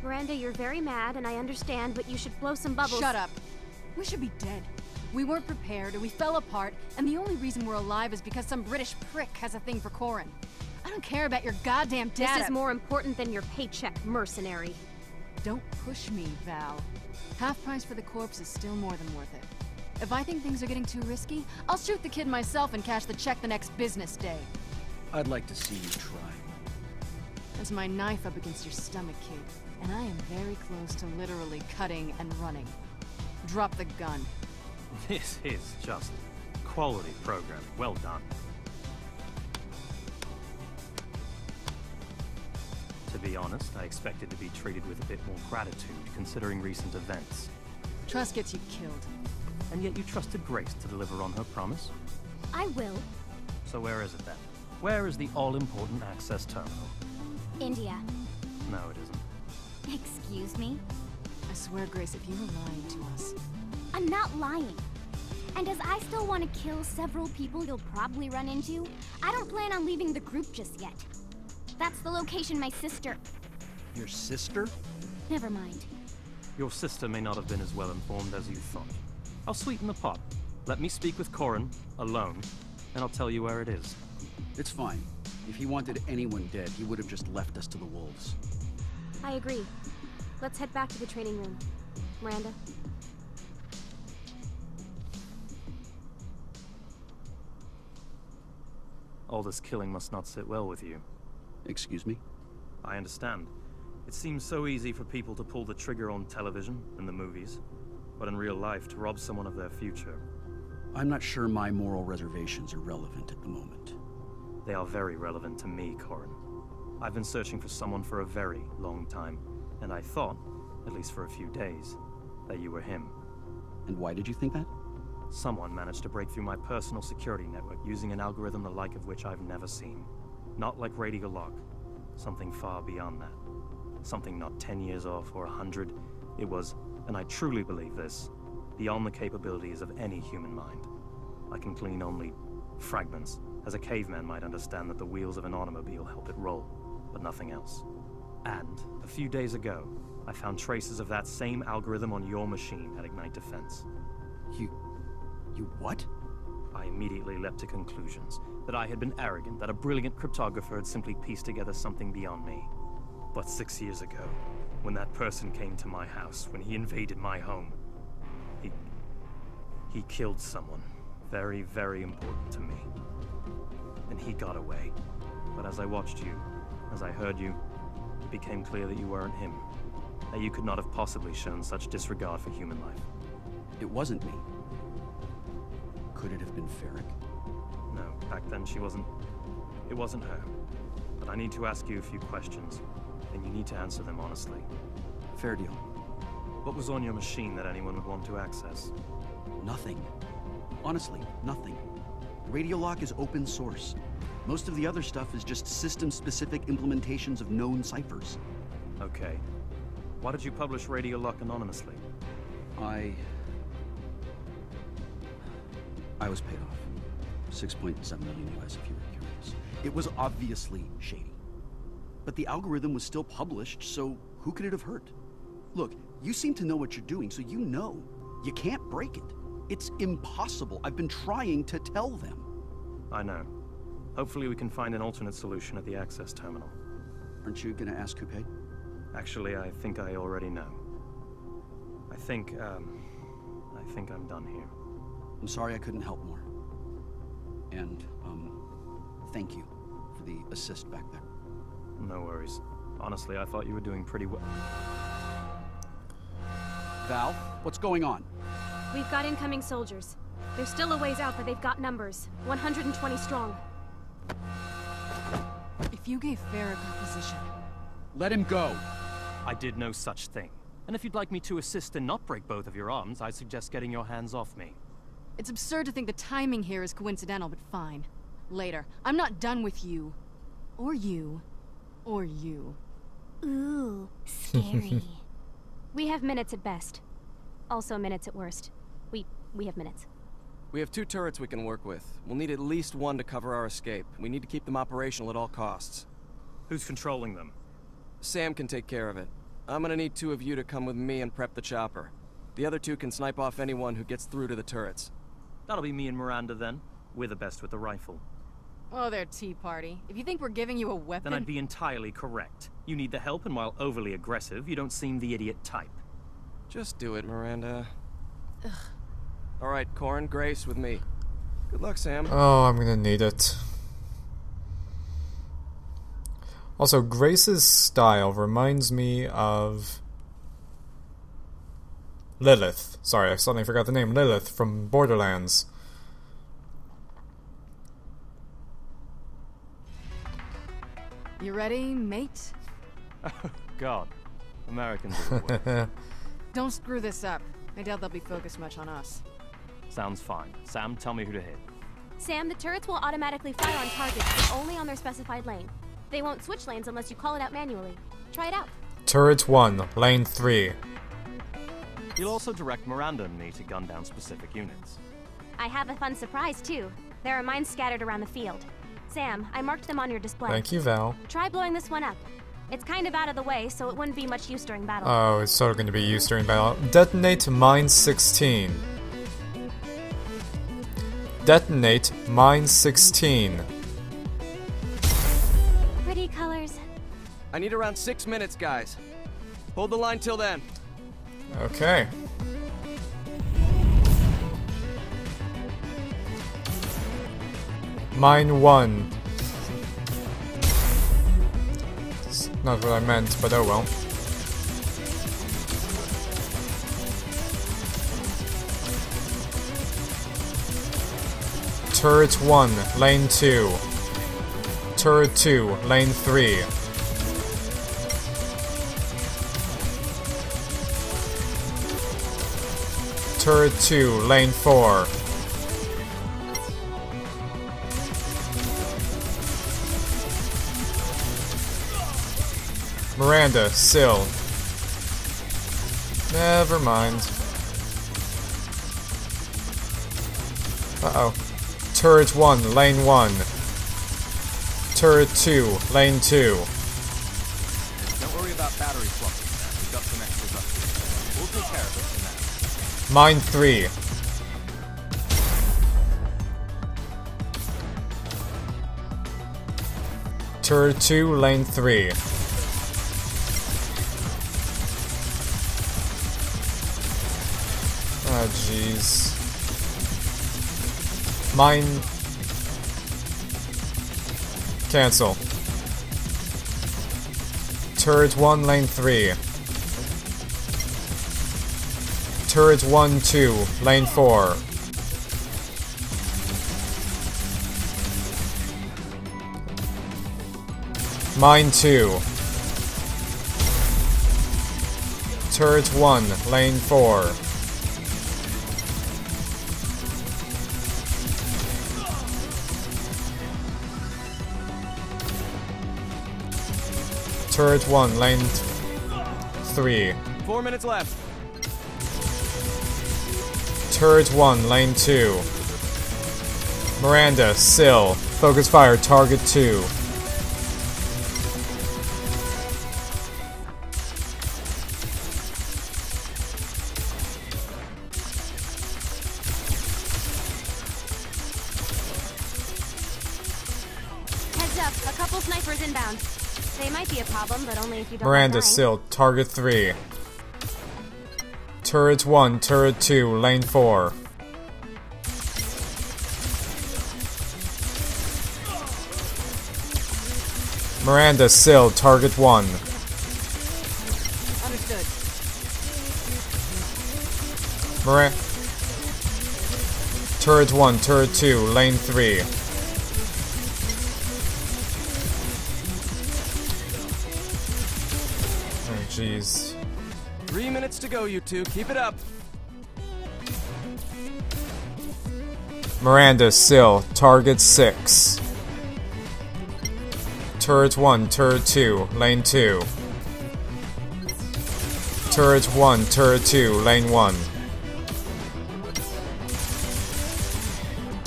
Miranda, you're very mad, and I understand, but you should blow some bubbles. Shut up. We should be dead. We weren't prepared, and we fell apart, and the only reason we're alive is because some British prick has a thing for Corrin. I don't care about your goddamn data. This is more important than your paycheck, mercenary. Don't push me, Val. Half price for the corpse is still more than worth it. If I think things are getting too risky, I'll shoot the kid myself and cash the check the next business day. I'd like to see you try. That's my knife up against your stomach, kid. And I am very close to literally cutting and running. Drop the gun. This is just quality programming. Well done. To be honest, I expected to be treated with a bit more gratitude, considering recent events. Trust gets you killed. And yet you trusted Grace to deliver on her promise? I will. So where is it then? Where is the all-important access terminal? India. No, it isn't. Excuse me? I swear, Grace, if you were lying to us... I'm not lying. And as I still want to kill several people you'll probably run into, I don't plan on leaving the group just yet. That's the location my sister... Your sister? Never mind. Your sister may not have been as well informed as you thought. I'll sweeten the pot. Let me speak with Corrin, alone, and I'll tell you where it is. It's fine. If he wanted anyone dead, he would have just left us to the wolves. I agree. Let's head back to the training room. Miranda? All this killing must not sit well with you. Excuse me? I understand. It seems so easy for people to pull the trigger on television and the movies, but in real life, to rob someone of their future. I'm not sure my moral reservations are relevant at the moment. They are very relevant to me, Corrin. I've been searching for someone for a very long time, and I thought, at least for a few days, that you were him. And why did you think that? Someone managed to break through my personal security network using an algorithm the like of which I've never seen. Not like Radiolock. Something far beyond that. Something not 10 years off or 100. It was, and I truly believe this, beyond the capabilities of any human mind. I can clean only fragments, as a caveman might understand that the wheels of an automobile help it roll, but nothing else. And, a few days ago, I found traces of that same algorithm on your machine at Ignite Defense. You what? I immediately leapt to conclusions. That I had been arrogant, that a brilliant cryptographer had simply pieced together something beyond me. But 6 years ago, when that person came to my house, when he invaded my home, he killed someone very, very important to me. And he got away. But as I watched you, as I heard you, it became clear that you weren't him. That you could not have possibly shown such disregard for human life. It wasn't me. Could it have been Ferric? No, back then she wasn't... It wasn't her. But I need to ask you a few questions, and you need to answer them honestly. Fair deal. What was on your machine that anyone would want to access? Nothing. Honestly, nothing. Radiolock is open source. Most of the other stuff is just system-specific implementations of known ciphers. Okay. Why did you publish Radiolock anonymously? I was paid off. 6.7 million US if you were curious. It was obviously shady. But the algorithm was still published, so who could it have hurt? Look, you seem to know what you're doing, so you know. You can't break it. It's impossible. I've been trying to tell them. I know. Hopefully we can find an alternate solution at the access terminal. Aren't you gonna ask who paid? Actually, I think I already know. I think I'm done here. I'm sorry I couldn't help more. And, thank you for the assist back there. No worries. Honestly, I thought you were doing pretty well. Val, what's going on? We've got incoming soldiers. They're still a ways out, but they've got numbers. 120 strong. If you gave Ferric our position... Let him go! I did no such thing. And if you'd like me to assist and not break both of your arms, I suggest getting your hands off me. It's absurd to think the timing here is coincidental, but fine. Later. I'm not done with you. Or you. Or you. Ooh, scary. We have minutes at best. Also minutes at worst. We have minutes. We have 2 turrets we can work with. We'll need at least 1 to cover our escape. We need to keep them operational at all costs. Who's controlling them? Sam can take care of it. I'm gonna need 2 of you to come with me and prep the chopper. The other 2 can snipe off anyone who gets through to the turrets. That'll be me and Miranda then. We're the best with the rifle. Oh, there, Tea Party. If you think we're giving you a weapon... Then I'd be entirely correct. You need the help, and while overly aggressive, you don't seem the idiot type. Just do it, Miranda. Alright, Corn, Grace with me. Good luck, Sam. Oh, I'm gonna need it. Also, Grace's style reminds me of Lilith. Sorry, I suddenly forgot the name. Lilith from Borderlands. You ready, mate? God. Americans are the worst. Don't screw this up. I doubt they'll be focused much on us. Sounds fine. Sam, tell me who to hit. Sam, the turrets will automatically fire on targets, but only on their specified lane. They won't switch lanes unless you call it out manually. Try it out. Turret 1, Lane 3. You'll also direct Miranda and me to gun down specific units. I have a fun surprise, too. There are mines scattered around the field. Sam, I marked them on your display. Thank you, Val. Try blowing this one up. It's kind of out of the way, so it wouldn't be much use during battle. Oh, it's sort of going to be used during battle. Detonate Mine 16. Detonate Mine 16. Pretty colors. I need around 6 minutes, guys. Hold the line till then. Okay. Mine 1. It's not what I meant, but oh well. Turret 1, Lane 2. Turret 2, Lane 3. Turret 2, Lane 4. Miranda, Sill. Never mind. Uh-oh. Turret 1, Lane 1. Turret 2, Lane 2. Don't worry about battery swapping, man. We've got some extras up here. We'll take care of it for now. Mine 3. Turret 2, Lane 3. Oh, jeez. Mine... Cancel. Turret 1, Lane 3. Turret 1, 2, Lane 4. Mine 2. Turret 1, Lane 4. Turret 1, Lane 3. 4 minutes left. Turret 1, Lane 2. Miranda, Sill. Focus fire, target 2. Heads up, a couple snipers inbound. They might be a problem, but only if you don't Miranda, mind. Sill. Target 3. Turret 1, Turret 2, Lane 4. Miranda, Sill. Target 1. Understood. Turret 1, Turret 2, Lane 3. Oh, jeez. 3 minutes to go, you two. Keep it up. Miranda, Sill. Target 6. Turret 1, Turret 2, Lane 2. Turret 1, Turret 2, Lane 1.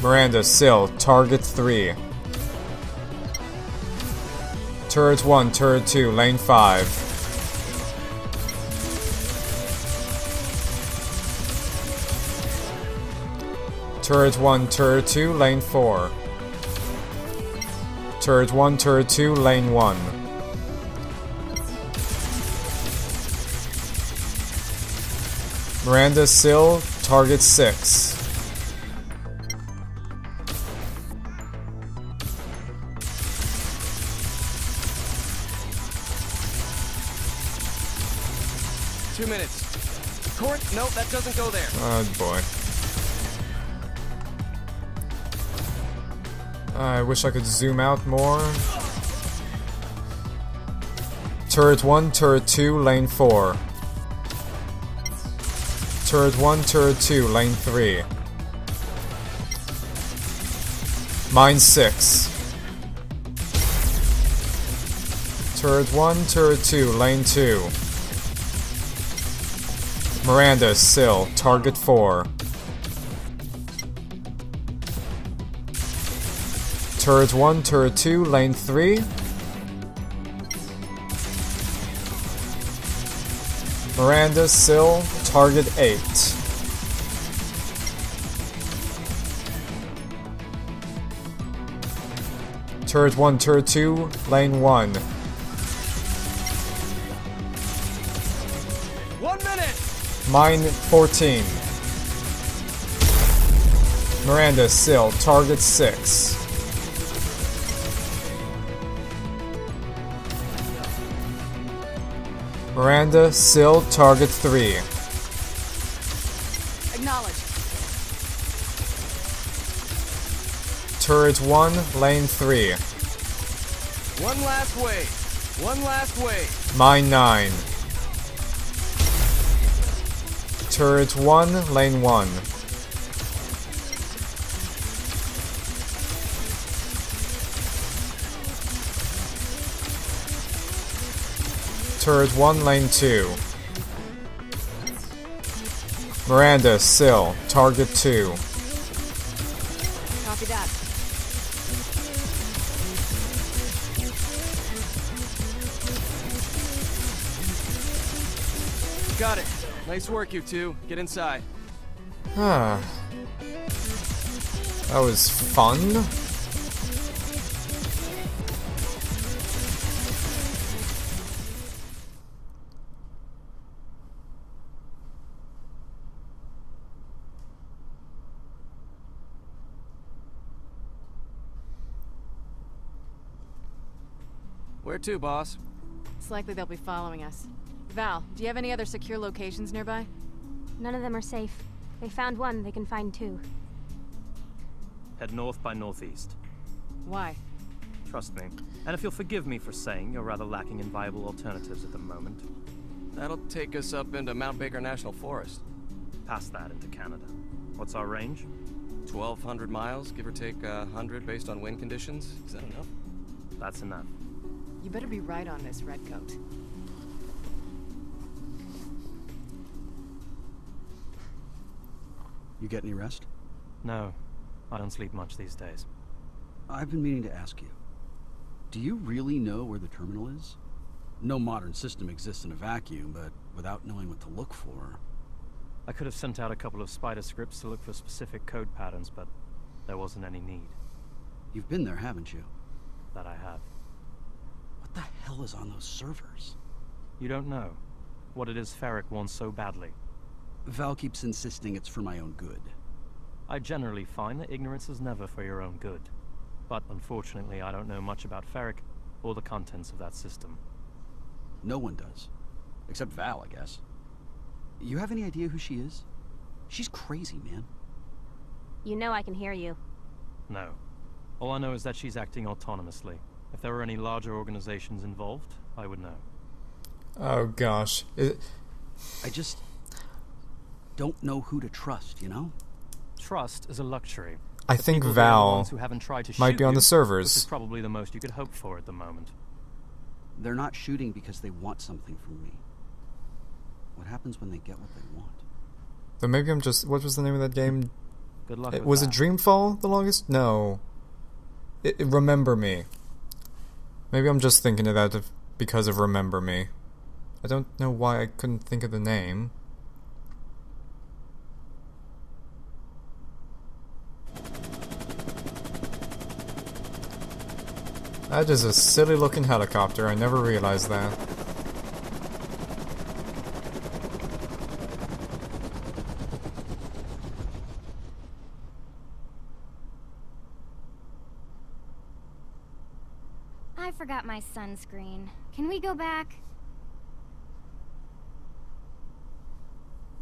Miranda, Sill. Target 3. Turret 1, Turret 2, Lane 5. Turret 1, Turret 2, lane 4. Turret 1, Turret 2, lane 1. Miranda Sill, target 6. Two minutes. Corin, no, that doesn't go there. Oh boy. I wish I could zoom out more. Turret 1, Turret 2, lane 4. Turret 1, Turret 2, lane 3. Mine 6. Turret 1, Turret 2, lane 2. Miranda, Sill, target 4. Turret 1, Turret 2, lane 3. Miranda, Sill, target 8. Turret 1, Turret 2, lane 1. 1 minute! Mine 14. Miranda, Sill, target 6. Miranda, Sill, target 3. Acknowledged. Turret 1, lane 3. One last wave. One last wave. Mine 9. Turret 1, lane 1. Turret 1, lane 2. Miranda, Sill, target 2. Copy that. Got it. Nice work, you two. Get inside. Ah. That was fun. Where to, boss? It's likely they'll be following us. Val, do you have any other secure locations nearby? None of them are safe. They found one, they can find 2. Head north by northeast. Why? Trust me. And if you'll forgive me for saying you're rather lacking in viable alternatives at the moment. That'll take us up into Mount Baker National Forest. Past that into Canada. What's our range? 1,200 miles, give or take 100 based on wind conditions. Is that enough? That's enough. You better be right on this, Redcoat. You get any rest? No, I don't sleep much these days. I've been meaning to ask you. Do you really know where the terminal is? No modern system exists in a vacuum, but without knowing what to look for... I could have sent out a couple of spider scripts to look for specific code patterns, but there wasn't any need. You've been there, haven't you? That I have. What the hell is on those servers? You don't know what it is Ferric wants so badly. Val keeps insisting it's for my own good. I generally find that ignorance is never for your own good. But unfortunately, I don't know much about Ferric or the contents of that system. No one does. Except Val, I guess. You have any idea who she is? She's crazy, man. You know I can hear you. No. All I know is that she's acting autonomously. If there were any larger organizations involved, I would know. Oh gosh. I just... don't know who to trust, you know? Trust is a luxury. I The think people who are the Val ones who haven't tried to might shoot be on you, the servers. Which is probably the most you could hope for at the moment. They're not shooting because they want something from me. What happens when they get what they want? Then maybe I'm just... What was the name of that game? Good luck with Was it that. Dreamfall the longest? No. Remember Me. Maybe I'm just thinking of that because of Remember Me. I don't know why I couldn't think of the name. That is a silly looking helicopter, I never realized that. I forgot my sunscreen. Can we go back?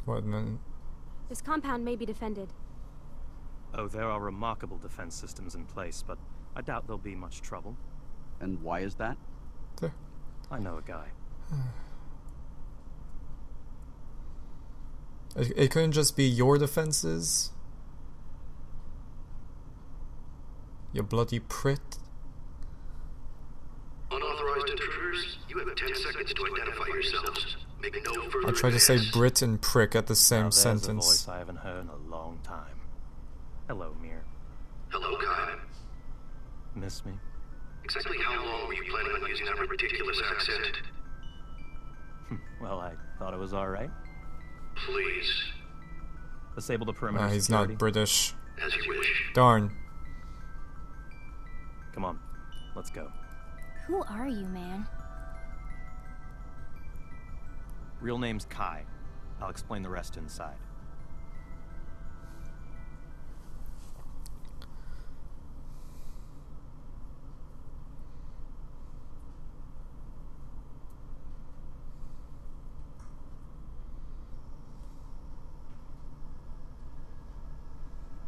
What man? This compound may be defended. Oh, there are remarkable defense systems in place, but I doubt there'll be much trouble. And why is that? There. I know a guy. It couldn't just be your defenses? You bloody prit. Unauthorized intruders, you have 10 seconds to identify yourselves. Make no further I tried to say advance. Brit and prick at the same Now, there's sentence. a voice I haven't heard in a long time. Hello, Mir. Hello, Kai. Miss me? Exactly how long were you planning on using that ridiculous accent? Well, I thought it was alright. Please, Disable the perimeter He's security. not British. as you wish. Darn. Come on, let's go. Who are you, man? Real name's Kai. I'll explain the rest inside.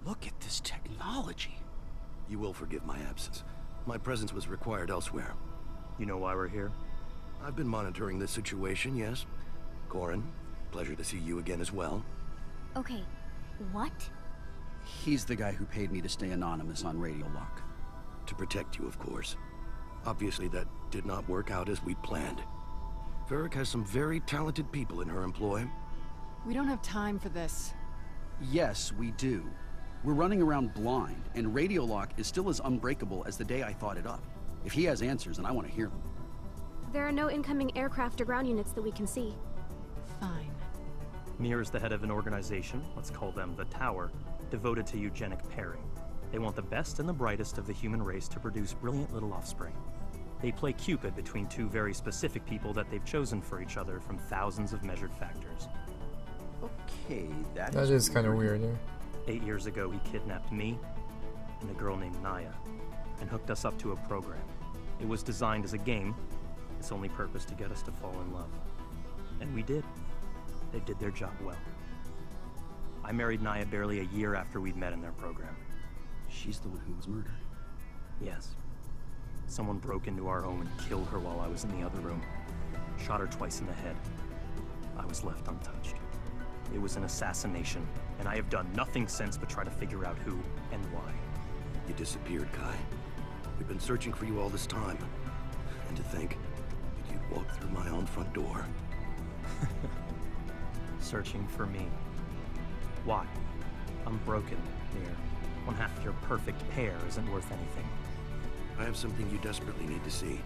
Look at this technology. You will forgive my absence. My presence was required elsewhere. You know why we're here? I've been monitoring this situation, yes. Corin, pleasure to see you again as well. Okay, what? He's the guy who paid me to stay anonymous on Radio Lock. To protect you, of course. Obviously, that did not work out as we'd planned. Varric has some very talented people in her employ. We don't have time for this. Yes, we do. We're running around blind, and Radio Lock is still as unbreakable as the day I thought it up. If he has answers, then I want to hear them. There are no incoming aircraft or ground units that we can see. Fine. Mir is the head of an organization, let's call them the Tower, devoted to eugenic pairing. They want the best and the brightest of the human race to produce brilliant little offspring. They play Cupid between two very specific people that they've chosen for each other from thousands of measured factors. Okay, That is kind of weird, yeah. 8 years ago, he kidnapped me and a girl named Naya and hooked us up to a program. It was designed as a game, its only purpose to get us to fall in love. And we did. They did their job well. I married Naya barely a year after we'd met in their program. She's the one who was murdered. Yes. Someone broke into our home and killed her while I was in the other room. Shot her twice in the head. I was left untouched. It was an assassination, and I have done nothing since but try to figure out who and why. You disappeared, Kai. We've been searching for you all this time. And to think that you'd walk through my own front door. Searching for me. Why? I'm broken, Mir. One half of your perfect pair isn't worth anything. I have something you desperately need to see.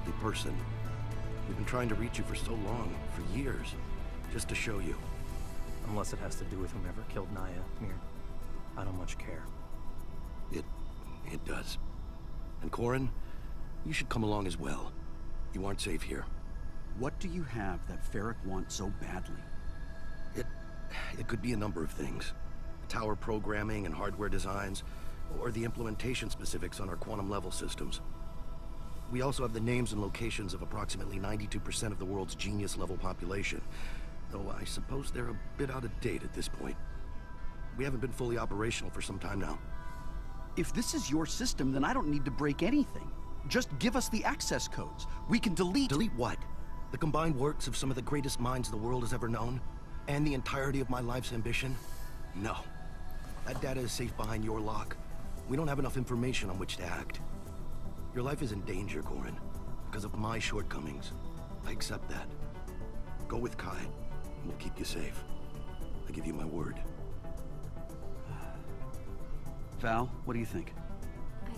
In person. We've been trying to reach you for so long, for years, just to show you. Unless it has to do with whomever killed Naya, Mir. I don't much care. It does. And Corin, you should come along as well. You aren't safe here. What do you have that Varric wants so badly? It could be a number of things. Tower programming and hardware designs, or the implementation specifics on our quantum level systems. We also have the names and locations of approximately 92% of the world's genius level population, though I suppose they're a bit out of date at this point. We haven't been fully operational for some time now. If this is your system, then I don't need to break anything. Just give us the access codes. We can delete... Delete what? The combined works of some of the greatest minds the world has ever known? And the entirety of my life's ambition? No. That data is safe behind your lock. We don't have enough information on which to act. Your life is in danger, Corin, because of my shortcomings. I accept that. Go with Kai, and we'll keep you safe. I give you my word. Val, what do you think? I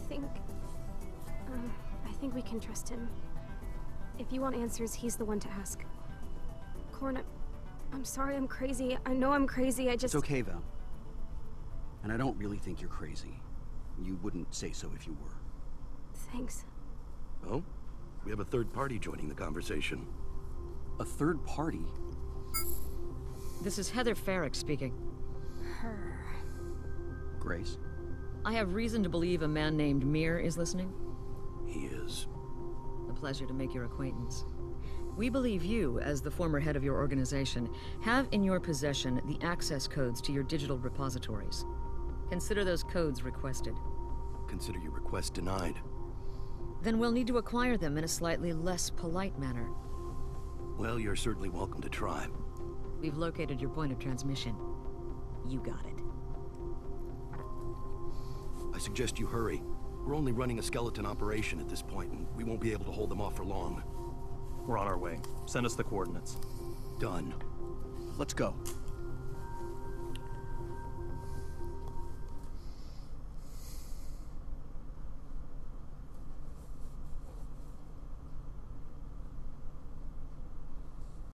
think we can trust him. If you want answers, he's the one to ask. Corin, I'm sorry I'm crazy. I know I'm crazy, I just... It's okay, Val. And I don't really think you're crazy. You wouldn't say so if you were. Thanks. Oh? We have a third party joining the conversation. A third party? This is Heather Farrick speaking. Her. Grace? I have reason to believe a man named Mir is listening. He is. A pleasure to make your acquaintance. We believe you, as the former head of your organization, have in your possession the access codes to your digital repositories. Consider those codes requested. Consider your request denied. Then we'll need to acquire them in a slightly less polite manner. Well, you're certainly welcome to try. We've located your point of transmission. You got it. I suggest you hurry. We're only running a skeleton operation at this point, and we won't be able to hold them off for long. We're on our way. Send us the coordinates. Done. Let's go.